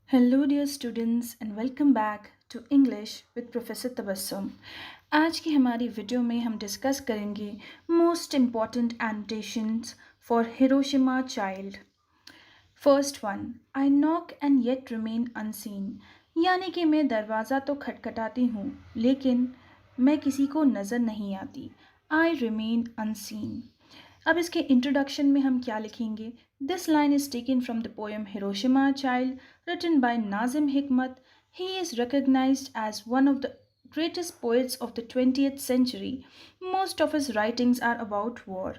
Hello dear students and welcome back to English with professor Tabassum. आज की हमारी video में हम डिस्कस करेंगे most important annotations for Hiroshima child. First one, I knock and yet remain unseen, यानी कि मैं दरवाज़ा तो खटखटाती हूँ लेकिन मैं किसी को नज़र नहीं आती। I remain unseen. अब इसके इंट्रोडक्शन में हम क्या लिखेंगे? This line is taken from the poem Hiroshima child written by Nazim Hikmat. He is recognized as one of the greatest poets of the 20th century. Most of his writings are about war.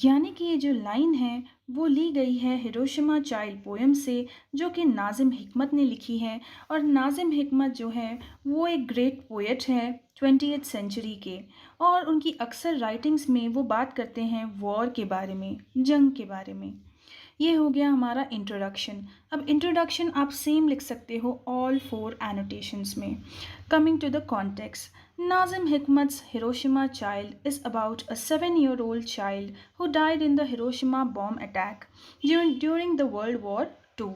यानी कि ये जो line है वो ली गई है Hiroshima child poem से, जो कि नाजिम हिकमत ने लिखी है। और नाजिम हिकमत जो है वो एक ग्रेट पोएट है 20th सेंचुरी के, और उनकी अक्सर राइटिंग्स में वो बात करते हैं वॉर के बारे में, जंग के बारे में। ये हो गया हमारा इंट्रोडक्शन। अब इंट्रोडक्शन आप सेम लिख सकते हो ऑल फोर एनोटेशंस में। Coming to the context, Nazim Hikmat's Hiroshima Child is about a 7-year-old child who died in the Hiroshima bomb attack during the World War II.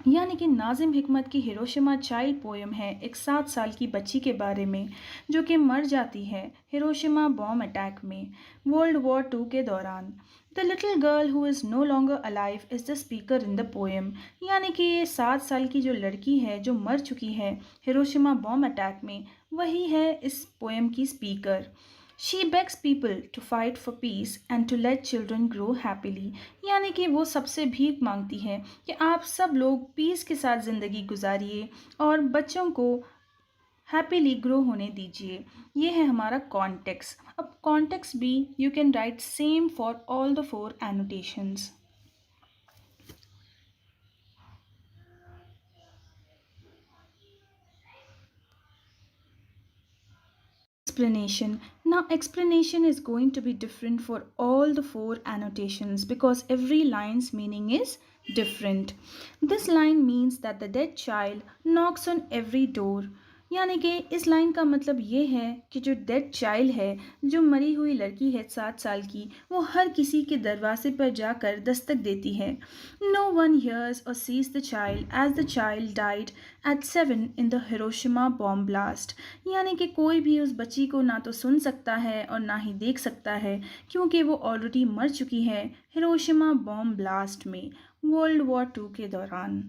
यानी कि नाजिम हिकमत की हिरोशिमा चाइल्ड पोएम है एक 7 साल की बच्ची के बारे में जो कि मर जाती है हिरोशिमा बॉम्ब अटैक में वर्ल्ड वॉर टू के दौरान। The little girl who is no longer alive is the speaker in the poem, यानी कि ये 7 साल की जो लड़की है जो मर चुकी है हिरोशिमा बॉम्ब अटैक में, वही है इस पोएम की speaker. She begs people to fight for peace and to let children grow happily, यानी कि वो सबसे भीख मांगती है कि आप सब लोग पीस के साथ ज़िंदगी गुजारिए और बच्चों को हैप्पीली ग्रो होने दीजिए। ये है हमारा कॉन्टेक्स्ट। अब कॉन्टेक्स्ट भी you can write same for all the four annotations. Explanation. Now explanation is going to be different for all the four annotations because every line's meaning is different. This line means that the dead child knocks on every door. यानी कि इस line का मतलब ये है कि जो dead child है, जो मरी हुई लड़की है 7 साल की, वो हर किसी के दरवाजे पर जाकर दस्तक देती है। No one hears or sees the child as the child died at 7 in the Hiroshima bomb blast, यानी कि कोई भी उस बच्ची को ना तो सुन सकता है और ना ही देख सकता है क्योंकि वो ऑलरेडी मर चुकी है हिरोशिमा बॉम्ब ब्लास्ट में वर्ल्ड वॉर टू के दौरान।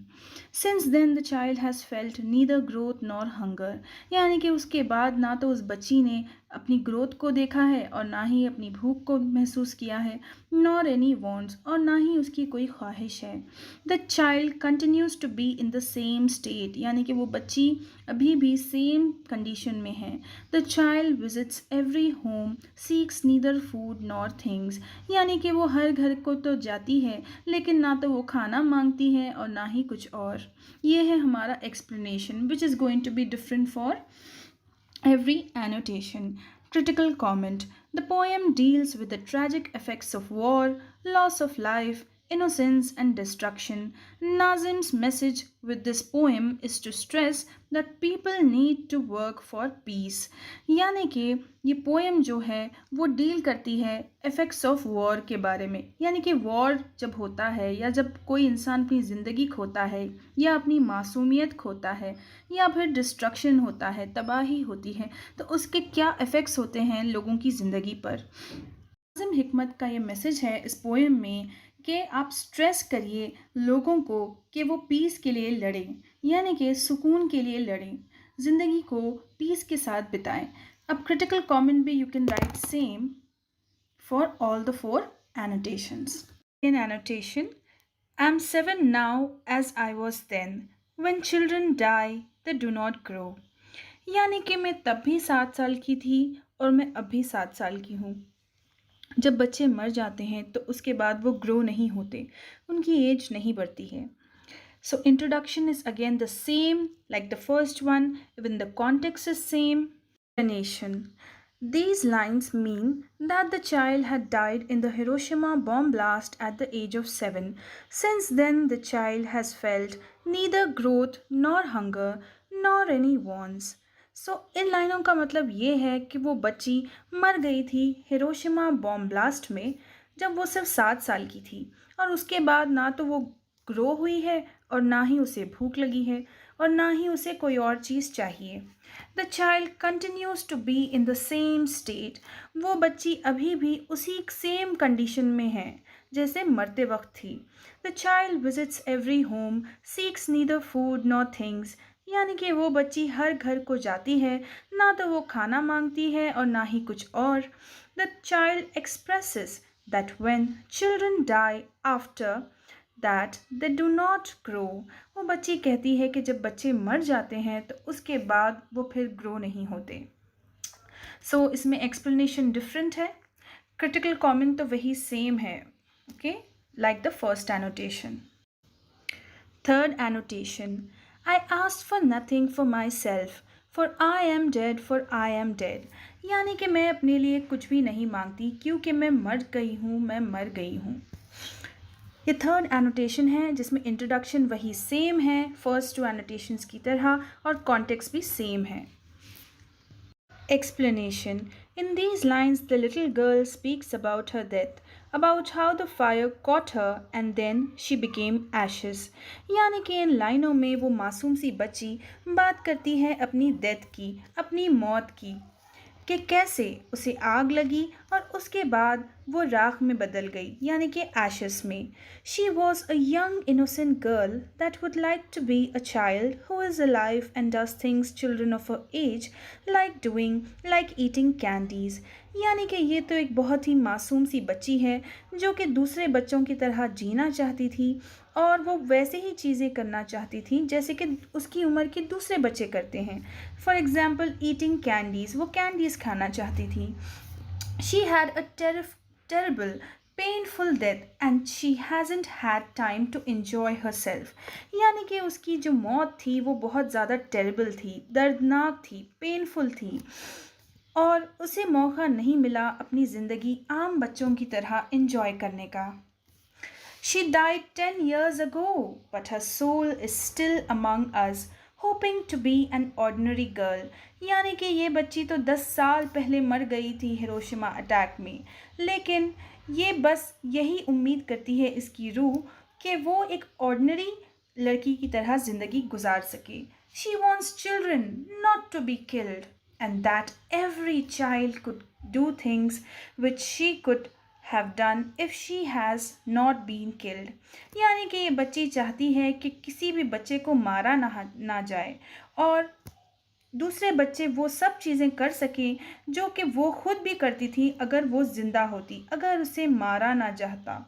Since then the child has felt neither growth nor hunger, यानी कि उसके बाद ना तो उस बच्ची ने अपनी ग्रोथ को देखा है और ना ही अपनी भूख को महसूस किया है, नॉर एनी वॉन्ट्स, और ना ही उसकी कोई ख्वाहिश है। The child continues to be in the same state, यानी कि वो बच्ची अभी भी सेम कंडीशन में है। The child visits every home, seeks neither food nor things, यानी कि वो हर घर को तो जाती है लेकिन ना तो वो खाना मांगती है और ना ही कुछ और। ये है हमारा explanation which is going to be different for every annotation. Critical comment. The poem deals with the tragic effects of war, loss of life, innocence, and destruction. Nazim's message with this poem is to stress that people need to work for peace. यानी कि ये poem जो है वो deal करती है effects of war के बारे में, यानी कि वॉर जब होता है या जब कोई इंसान अपनी ज़िंदगी खोता है या अपनी मासूमियत खोता है या फिर डिस्ट्रक्शन होता है, तबाही होती है, तो उसके क्या इफ़ेक्ट्स होते हैं लोगों की ज़िंदगी पर। नाज़िम हिकमत का ये मैसेज है इस पोएम में कि आप स्ट्रेस करिए लोगों को कि वो पीस के लिए लड़ें, यानी कि सुकून के लिए लड़ें, ज़िंदगी को पीस के साथ बिताएं। अब क्रिटिकल कमेंट भी you can write same for all the four annotations. In annotation, I am 7 now as I was then. When children die, they do not grow. यानी कि मैं तब भी 7 साल की थी और मैं अब भी 7 साल की हूँ। जब बच्चे मर जाते हैं तो उसके बाद वो ग्रो नहीं होते, उनकी एज नहीं बढ़ती है। So introduction is again the same like the first one, even the context is same. Explanation. These lines mean that the child had died in the Hiroshima bomb blast at the age of 7. Since then, the child has felt neither growth nor hunger nor any wants. इन लाइनों का मतलब ये है कि वो बच्ची मर गई थी हिरोशिमा बॉम्ब ब्लास्ट में जब वो सिर्फ 7 साल की थी, और उसके बाद ना तो वो ग्रो हुई है और ना ही उसे भूख लगी है और ना ही उसे कोई और चीज़ चाहिए। The child continues to be in the same state. वो बच्ची अभी भी उसी सेम कंडीशन में है जैसे मरते वक्त थी। The child visits every home, seeks neither food nor things. यानी कि वो बच्ची हर घर को जाती है, ना तो वो खाना मांगती है और ना ही कुछ और। The child expresses that when children die after that they do not grow। वो बच्ची कहती है कि जब बच्चे मर जाते हैं तो उसके बाद वो फिर ग्रो नहीं होते। सो इसमें एक्सप्लेनेशन डिफरेंट है, क्रिटिकल कॉमेंट तो वही सेम है। Okay, like the first annotation. Third annotation. I asked for nothing for myself, for I am dead, for I am dead। यानी कि मैं अपने लिए कुछ भी नहीं मांगती क्योंकि मैं मर गई हूँ, मैं मर गई हूँ। ये थर्ड एनोटेशन है जिसमें इंट्रोडक्शन वही सेम है फर्स्ट टू एनोटेशंस की तरह और कॉन्टेक्स्ट भी सेम है। Explanation. In these lines, the little girl speaks about her death, about how the fire caught her and then she became ashes। यानी कि इन लाइनों में वो मासूम सी बच्ची बात करती है अपनी डेथ की, अपनी मौत की, कि कैसे उसे आग लगी और उसके बाद वो राख में बदल गई यानी कि एशेस में। She was a young innocent girl that would like to be a child who is alive and does things children of a age like doing, like eating candies. यानी कि ये तो एक बहुत ही मासूम सी बच्ची है जो कि दूसरे बच्चों की तरह जीना चाहती थी और वो वैसे ही चीज़ें करना चाहती थी जैसे कि उसकी उम्र के दूसरे बच्चे करते हैं। फॉर एग्ज़ाम्पल ईटिंग कैंडीज़, वो कैंडीज़ खाना चाहती थी। She had a terrible painful death and she hasn't had time to enjoy herself. यानी कि उसकी जो मौत थी वो बहुत ज़्यादा टेरेबल थी, दर्दनाक थी, पेनफुल थी और उसे मौका नहीं मिला अपनी ज़िंदगी आम बच्चों की तरह इन्जॉय करने का। She died 10 years ago, but her soul is still among us, hoping to be an ordinary girl। यानी कि ये बच्ची तो 10 साल पहले मर गई थी हिरोशिमा अटैक में, लेकिन ये बस यही उम्मीद करती है इसकी रूह कि वो एक ऑर्डिनरी लड़की की तरह ज़िंदगी गुजार सके। She wants children not to be killed, and that every child could do things which she could have done if she has not been killed। यानी कि ये बच्ची चाहती है कि किसी भी बच्चे को मारा ना जाए और दूसरे बच्चे वो सब चीज़ें कर सकें जो कि वो खुद भी करती थी अगर वो ज़िंदा होती, अगर उसे मारा ना जाता,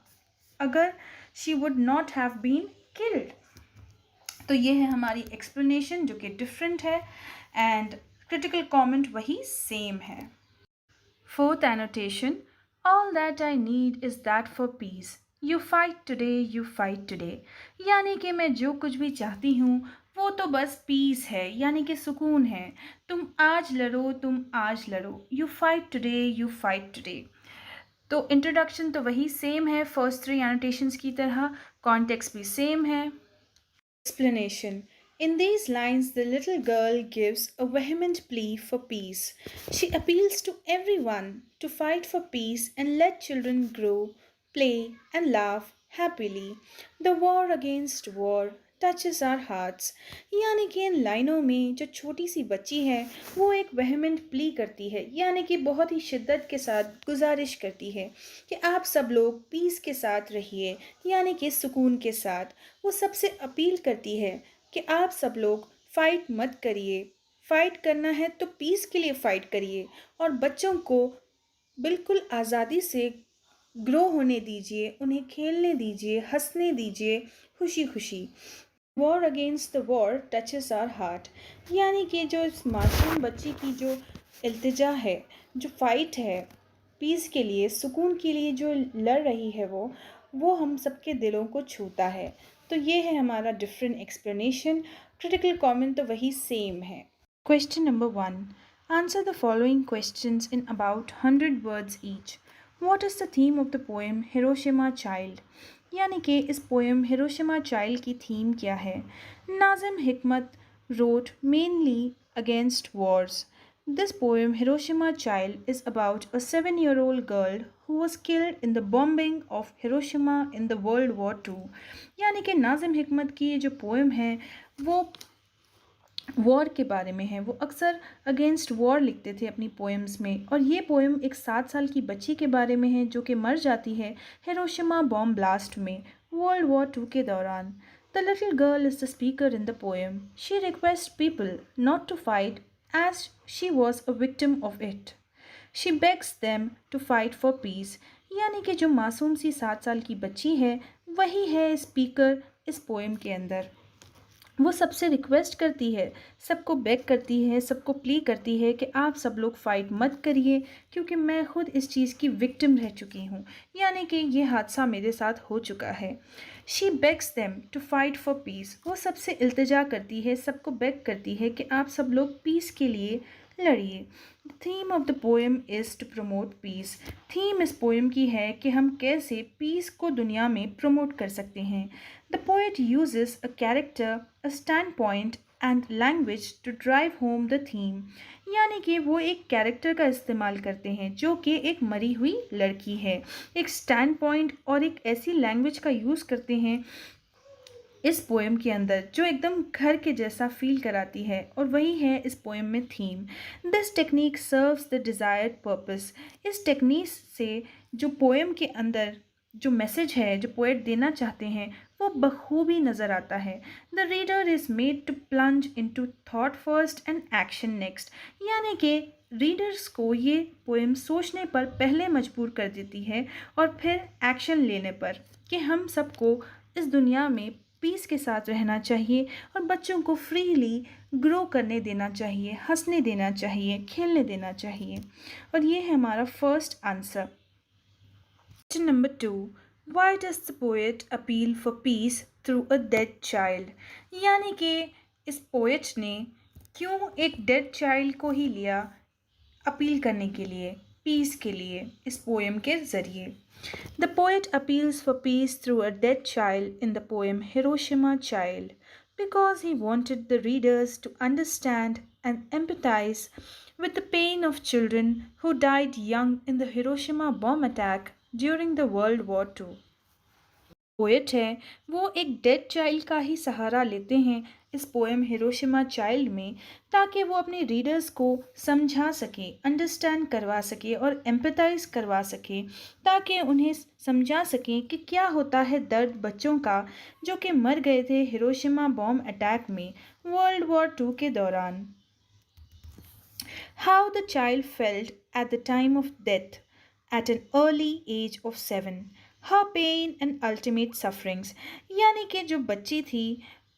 अगर she would not have been killed. तो ये है हमारी एक्सप्लेनेशन जो कि डिफरेंट है एंड क्रिटिकल कमेंट वही सेम है। Fourth annotation. All that I need is that for peace। You fight today, you fight today। यानी कि मैं जो कुछ भी चाहती हूँ वो तो बस पीस है यानी कि सुकून है। तुम आज लड़ो, तुम आज लड़ो। You fight today, you fight today। तो इंट्रोडक्शन तो वही सेम है फर्स्ट थ्री एनोटेशंस की तरह, कॉन्टेक्स्ट भी सेम है। Explanation. In these lines, the little girl gives a vehement plea for peace. She appeals to everyone to fight for peace and let children grow, play, and laugh happily. The war against war touches our hearts। यानी कि इन लाइनों में जो छोटी सी बच्ची है वो एक वेहमेंट प्ली करती है यानी कि बहुत ही शिद्दत के साथ गुजारिश करती है कि आप सब लोग पीस के साथ रहिए यानी कि सुकून के साथ। वो सबसे अपील करती है कि आप सब लोग फ़ाइट मत करिए, फ़ाइट करना है तो पीस के लिए फ़ाइट करिए और बच्चों को बिल्कुल आज़ादी से ग्रो होने दीजिए, उन्हें खेलने दीजिए, हंसने दीजिए खुशी खुशी। War against the war touches our heart. यानी कि जो इस मासूम बच्ची की जो इल्तिजा है, जो फ़ाइट है पीस के लिए, सुकून के लिए जो लड़ रही है वो हम सबके दिलों को छूता है। तो ये है हमारा डिफरेंट एक्सप्लेनेशन, क्रिटिकल कमेंट तो वही सेम है। Question number 1। Answer the following questions in about 100 words each. What is the theme of the poem Hiroshima Child? यानी कि इस पोएम हिरोशिमा चाइल्ड की थीम क्या है? नाजिम हिकमत wrote mainly against wars। This poem, Hiroshima Child, is about a 7-year-old girl who was killed in the bombing of Hiroshima in the World War II. यानी कि नाज़िम हिकमत की ये जो पोएम है वो वॉर के बारे में है। वो अक्सर अगेंस्ट वॉर लिखते थे अपनी पोएम्स में, और ये पोएम एक 7 साल की बच्ची के बारे में है जो कि मर जाती है हिरोशिमा बॉम्ब ब्लास्ट में वर्ल्ड वॉर टू के दौरान। The little girl is the speaker in the poem. She request people not to fight as she was a victim of it. She begs them to fight for peace. यानी कि जो मासूम सी 7 साल की बच्ची है वही है स्पीकर इस पोएम के अंदर। वो सबसे रिक्वेस्ट करती है, सबको बेग करती है, सबको प्ली करती है कि आप सब लोग फ़ाइट मत करिए क्योंकि मैं खुद इस चीज़ की विक्टिम रह चुकी हूँ, यानी कि ये हादसा मेरे साथ हो चुका है। She begs them to fight for peace. वो सबसे इल्तिजा करती है, सबको बेग करती है कि आप सब लोग पीस के लिए लड़िए। The theme of the poem is to promote peace. Theme इस पोएम की है कि हम कैसे पीस को दुनिया में प्रमोट कर सकते हैं। The poet uses a character, a standpoint and language to drive home the theme. यानी कि वो एक कैरेक्टर का इस्तेमाल करते हैं जो कि एक मरी हुई लड़की है, एक स्टैंड पॉइंट और एक ऐसी लैंग्वेज का यूज़ करते हैं इस पोएम के अंदर जो एकदम घर के जैसा फील कराती है, और वही है इस पोएम में theme. This technique serves the desired purpose. इस टेक्निक से जो पोएम के अंदर जो मैसेज है जो पोएट देना चाहते हैं वो बखूबी नज़र आता है। The reader is made to plunge into thought first and action next. यानी कि रीडर्स को ये पोएम सोचने पर पहले मजबूर कर देती है और फिर एक्शन लेने पर कि हम सबको इस दुनिया में पीस के साथ रहना चाहिए और बच्चों को फ्रीली ग्रो करने देना चाहिए, हंसने देना चाहिए, खेलने देना चाहिए। और ये है हमारा first answer. Question number 2. Why does the poet appeal for peace through a dead child? यानी कि इस पोएट ने क्यों एक डेड चाइल्ड को ही लिया अपील करने के लिए, पीस के लिए इस पोएम के ज़रिए। The poet appeals for peace through a dead child in the poem Hiroshima Child because he wanted the readers to understand and empathize with the pain of children who died young in the Hiroshima bomb attack during the World War II. Poet है वो एक dead child का ही सहारा लेते हैं इस poem Hiroshima child में, ताकि वो अपने रीडर्स को समझा सके, अंडरस्टैंड करवा सके और एम्पैथाइज करवा सके, ताकि उन्हें समझा सकें कि क्या होता है दर्द बच्चों का जो कि मर गए थे हिरोशिमा बॉम्ब अटैक में वर्ल्ड वॉर टू के दौरान। How the child felt at the time of death at an early age of 7, her pain and ultimate sufferings। यानी कि जो बच्ची थी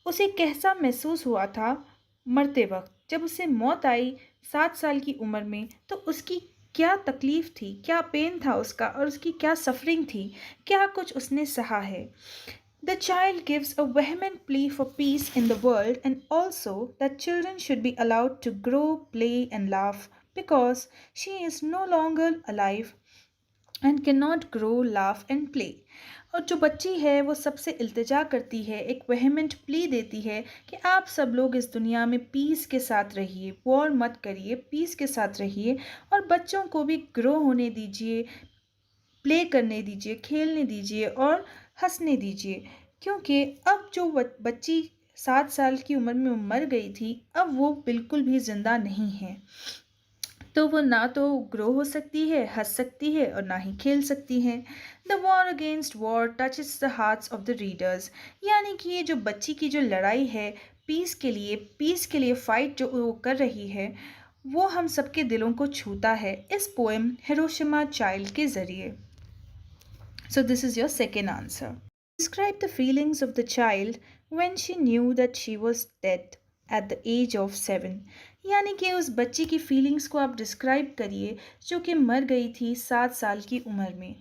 उसे कैसा महसूस हुआ था मरते वक्त, जब उसे मौत आई 7 साल की उम्र में, तो उसकी क्या तकलीफ थी, क्या पेन था उसका और उसकी क्या सफरिंग थी, क्या कुछ उसने सहा है। The child gives a vehement plea for peace in the world and also that children should be allowed to grow, play, and laugh because she is no longer alive and cannot grow, laugh, and play। और जो बच्ची है वो सबसे इल्तिजा करती है, एक vehement plea देती है कि आप सब लोग इस दुनिया में पीस के साथ रहिए, वॉर मत करिए, पीस के साथ रहिए और बच्चों को भी ग्रो होने दीजिए, प्ले करने दीजिए, खेलने दीजिए और हंसने दीजिए। क्योंकि अब जो बच्ची 7 साल की उम्र में मर गई थी अब वो बिल्कुल भी ज़िंदा नहीं है, तो वो ना तो ग्रो हो सकती है, हंस सकती है और ना ही खेल सकती है। The war against war touches the hearts of the readers. यानी कि ये जो बच्ची की जो लड़ाई है पीस के लिए फ़ाइट जो वो कर रही है वो हम सबके दिलों को छूता है इस पोएम हिरोशिमा चाइल्ड के ज़रिए। So, this is your second answer. Describe the feelings of the child when she knew that she was dead at the age of 7। यानी कि उस बच्ची की फीलिंग्स को आप डिस्क्राइब करिए जो कि मर गई थी 7 साल की उम्र में।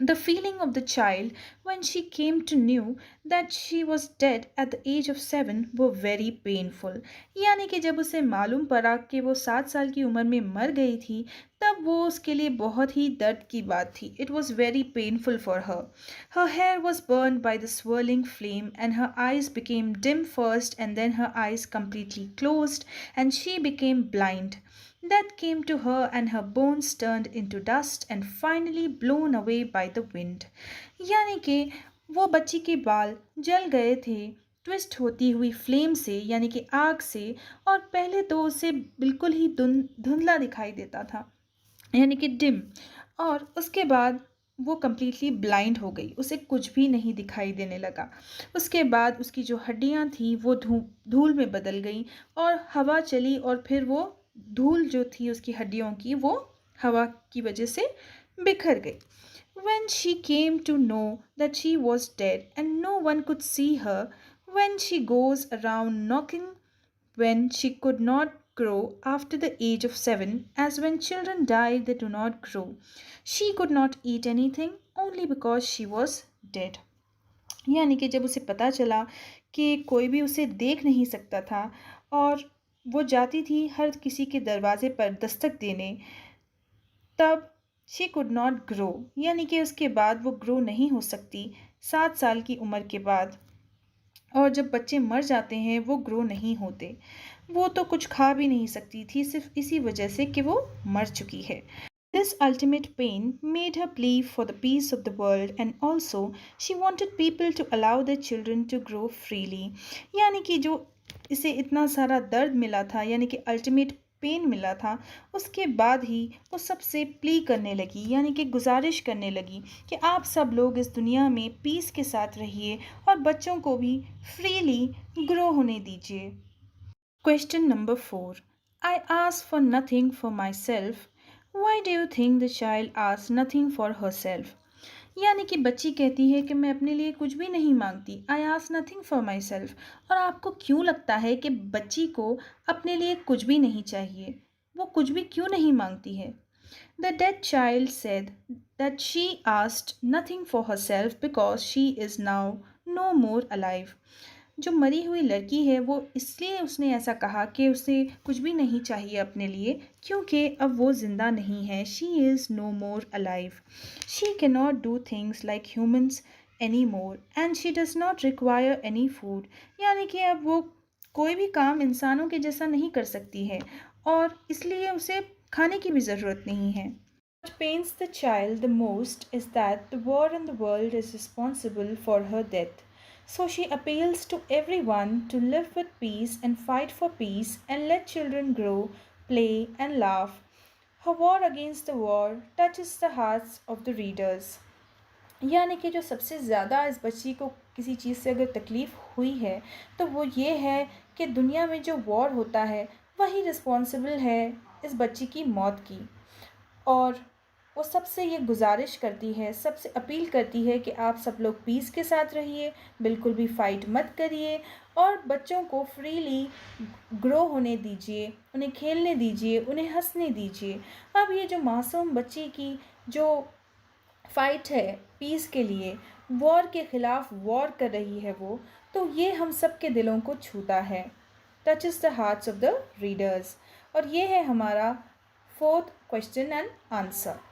The feeling of the child when she came to knew that she was dead at the age of 7 were very painful। यानी कि जब उसे मालूम पड़ा कि वो 7 साल की उम्र में मर गई थी तब वो उसके लिए बहुत ही दर्द की बात थी। It was very painful for her. Her hair was burned by the swirling flame and her eyes became dim first and then her eyes completely closed and she became blind। Death came to her and her bones turned into dust and finally blown away by the wind. यानी कि वो बच्ची के बाल जल गए थे twist होती हुई फ्लेम से यानी कि आग से। और पहले तो उसे बिल्कुल ही धुंधला दिखाई देता था यानी कि डिम। और उसके बाद वो कंप्लीटली ब्लाइंड हो गई, उसे कुछ भी नहीं दिखाई देने लगा। उसके बाद उसकी जो हड्डियां थी वो धूल में बदल गई और हवा चली और फिर वो धूल जो थी उसकी हड्डियों की वो हवा की वजह से बिखर गई। When she came to know that she was dead and no one could see her, when she goes around knocking when she could not grow after the age of 7, as when children die they do not grow. She could not eat anything only because she was dead. यानी कि जब उसे पता चला कि कोई भी उसे देख नहीं सकता था और वो जाती थी हर किसी के दरवाजे पर दस्तक देने, तब शी कुड नॉट ग्रो यानी कि उसके बाद वो ग्रो नहीं हो सकती 7 साल की उम्र के बाद। और जब बच्चे मर जाते हैं वो ग्रो नहीं होते। वो तो कुछ खा भी नहीं सकती थी सिर्फ इसी वजह से कि वो मर चुकी है। This ultimate pain made her plead for the peace of the world and also she wanted people to allow their children to grow freely। यानी कि जो इसे इतना सारा दर्द मिला था यानी कि अल्टीमेट पेन मिला था, उसके बाद ही वो सबसे प्ली करने लगी यानी कि गुजारिश करने लगी कि आप सब लोग इस दुनिया में पीस के साथ रहिए और बच्चों को भी फ्रीली ग्रो होने दीजिए। Question number 4. I ask for nothing for myself. Why do you think the child asks nothing for herself? यानी कि बच्ची कहती है कि मैं अपने लिए कुछ भी नहीं मांगती, I ask nothing for my self. और आपको क्यों लगता है कि बच्ची को अपने लिए कुछ भी नहीं चाहिए, वो कुछ भी क्यों नहीं मांगती है? The dead child said that she asked nothing for herself because she is now no more alive। जो मरी हुई लड़की है वो इसलिए उसने ऐसा कहा कि उसे कुछ भी नहीं चाहिए अपने लिए क्योंकि अब वो ज़िंदा नहीं है। She is no more alive. She can not do things like humans any more and she does not require any food. यानी कि अब वो कोई भी काम इंसानों के जैसा नहीं कर सकती है और इसलिए उसे खाने की भी ज़रूरत नहीं है। What pains the child the most is that the war in the world is responsible for her death. So she appeals to everyone to live with peace and fight for peace and let children grow, play, and laugh. Her war against the war touches the hearts of the readers। यानी कि जो सबसे ज़्यादा इस बच्ची को किसी चीज़ से अगर तकलीफ़ हुई है तो वो ये है कि दुनिया में जो वॉर होता है वही रिस्पॉन्सिबल है इस बच्ची की मौत की। और वो सबसे ये गुजारिश करती है, सबसे अपील करती है कि आप सब लोग पीस के साथ रहिए, बिल्कुल भी फ़ाइट मत करिए और बच्चों को फ्रीली ग्रो होने दीजिए, उन्हें खेलने दीजिए, उन्हें हंसने दीजिए। अब ये जो मासूम बच्ची की जो फ़ाइट है पीस के लिए, वॉर के ख़िलाफ़ वॉर कर रही है वो, तो ये हम सब के दिलों को छूता है। Touches the hearts of the readers. और ये है हमारा फोर्थ क्वेश्चन एंड आंसर।